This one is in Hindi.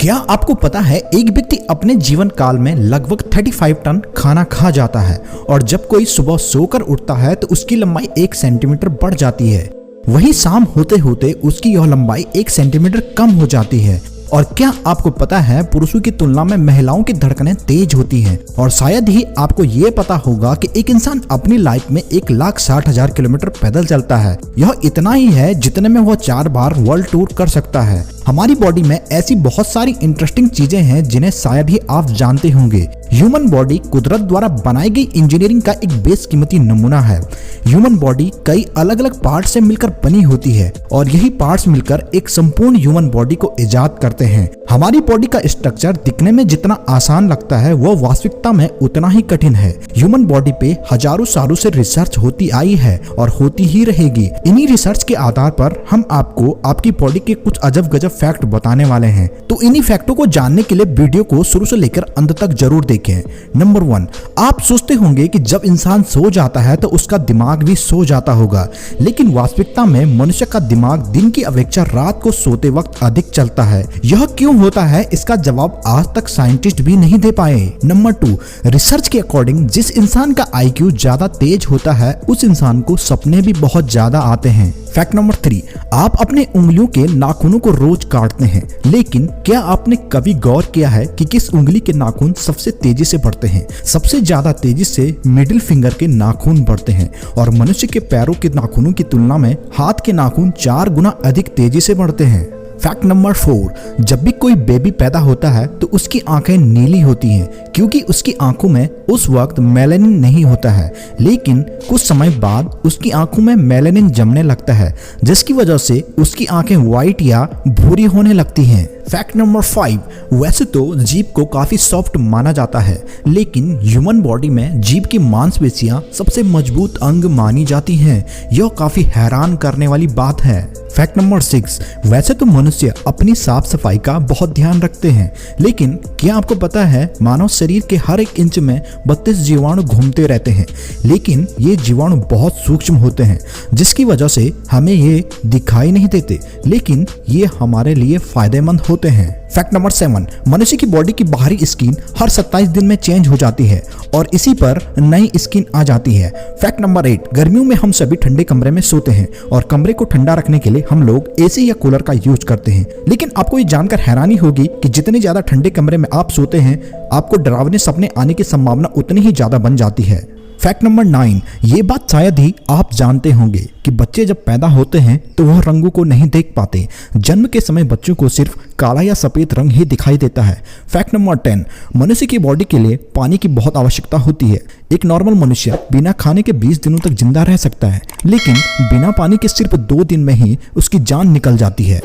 क्या आपको पता है एक व्यक्ति अपने जीवन काल में लगभग 35 टन खाना खा जाता है और जब कोई सुबह सोकर उठता है तो उसकी लंबाई 1 सेंटीमीटर बढ़ जाती है। वहीं शाम होते होते उसकी यह लंबाई 1 सेंटीमीटर कम हो जाती है। और क्या आपको पता है पुरुषों की तुलना में महिलाओं की धड़कनें तेज होती हैं। और शायद ही आपको ये पता होगा कि एक इंसान अपनी लाइफ में 1,60,000 किलोमीटर पैदल चलता है। यह इतना ही है जितने में वह 4 बार वर्ल्ड टूर कर सकता है। हमारी बॉडी में ऐसी बहुत सारी इंटरेस्टिंग चीजें हैं जिन्हें शायद ही आप जानते होंगे। ह्यूमन बॉडी कुदरत द्वारा बनाई गई इंजीनियरिंग का एक बेशकीमती नमूना है। ह्यूमन बॉडी कई अलग अलग पार्ट से मिलकर बनी होती है और यही पार्ट्स मिलकर एक संपूर्ण ह्यूमन बॉडी को इजाद करते हैं। हमारी बॉडी का स्ट्रक्चर दिखने में जितना आसान लगता है वह वास्तविकता में उतना ही कठिन है। ह्यूमन बॉडी पे हजारों सालों से रिसर्च होती आई है और होती ही रहेगी। इन्हीं रिसर्च के आधार पर हम आपको आपकी बॉडी के कुछ अजब गजब फैक्ट बताने वाले हैं। तो इन्हीं फैक्टों को जानने के लिए वीडियो को शुरू से लेकर अंत तक जरूर देखें। नंबर 1, आप सोचते होंगे कि जब इंसान सो जाता है तो उसका दिमाग भी सो जाता होगा, लेकिन वास्तविकता में मनुष्य का दिमाग दिन की अपेक्षा रात को सोते वक्त अधिक चलता है। यह क्यों होता है इसका जवाब आज तक साइंटिस्ट भी नहीं दे पाए। नंबर 2, रिसर्च के अकॉर्डिंग जिस इंसान का IQ ज्यादा तेज होता है उस इंसान को सपने भी बहुत ज्यादा आते हैं। फैक्ट नंबर 3, आप अपने उंगलियों के नाखूनों को रोज काटते हैं, लेकिन क्या आपने कभी गौर किया है कि किस उंगली के नाखून सबसे तेजी से बढ़ते हैं? सबसे ज्यादा तेजी से मिडिल फिंगर के नाखून बढ़ते हैं और मनुष्य के पैरों के नाखूनों की तुलना में हाथ के नाखून 4 गुना अधिक तेजी से बढ़ते हैं। फैक्ट नंबर 4, जब भी कोई बेबी पैदा होता है तो उसकी आंखें नीली होती हैं क्योंकि उसकी आंखों में उस वक्त मेलानिन नहीं होता है, लेकिन कुछ समय बाद उसकी आंखों में मेलानिन जमने लगता है जिसकी वजह से उसकी आंखें व्हाइट या भूरी होने लगती हैं। फैक्ट नंबर 5, वैसे तो जीभ को काफी सॉफ्ट माना जाता है, लेकिन ह्यूमन बॉडी में जीभ की मांसपेशियां सबसे मजबूत अंग मानी जाती हैं। यह काफी हैरान करने वाली बात है। फैक्ट नंबर 6, वैसे तो मनुष्य अपनी साफ सफाई का बहुत ध्यान रखते हैं, लेकिन क्या आपको पता है मानव शरीर के हर 1 इंच में 32 जीवाणु घूमते रहते हैं, लेकिन ये जीवाणु बहुत सूक्ष्म होते हैं जिसकी वजह से हमें ये दिखाई नहीं देते, लेकिन ये हमारे लिए फायदेमंद होते हैं। फैक्ट नंबर 7, मनुष्य की बॉडी की बाहरी स्किन हर 27 दिन में चेंज हो जाती है और इसी पर नई स्किन आ जाती है। फैक्ट नंबर 8, गर्मियों में हम सभी ठंडे कमरे में सोते हैं और कमरे को ठंडा रखने के लिए हम लोग एसी या कूलर का यूज करते हैं, लेकिन आपको ये जानकर हैरानी होगी कि जितने ज्यादा ठंडे कमरे में आप सोते हैं आपको डरावने सपने आने की संभावना उतनी ही ज्यादा बन जाती है। फैक्ट नंबर 9, ये बात शायद ही आप जानते होंगे कि बच्चे जब पैदा होते हैं तो वह रंगों को नहीं देख पाते। जन्म के समय बच्चों को सिर्फ काला या सफेद रंग ही दिखाई देता है। फैक्ट नंबर 10, मनुष्य की बॉडी के लिए पानी की बहुत आवश्यकता होती है। एक नॉर्मल मनुष्य बिना खाने के 20 दिनों तक जिंदा रह सकता है, लेकिन बिना पानी के सिर्फ 2 दिन में ही उसकी जान निकल जाती है।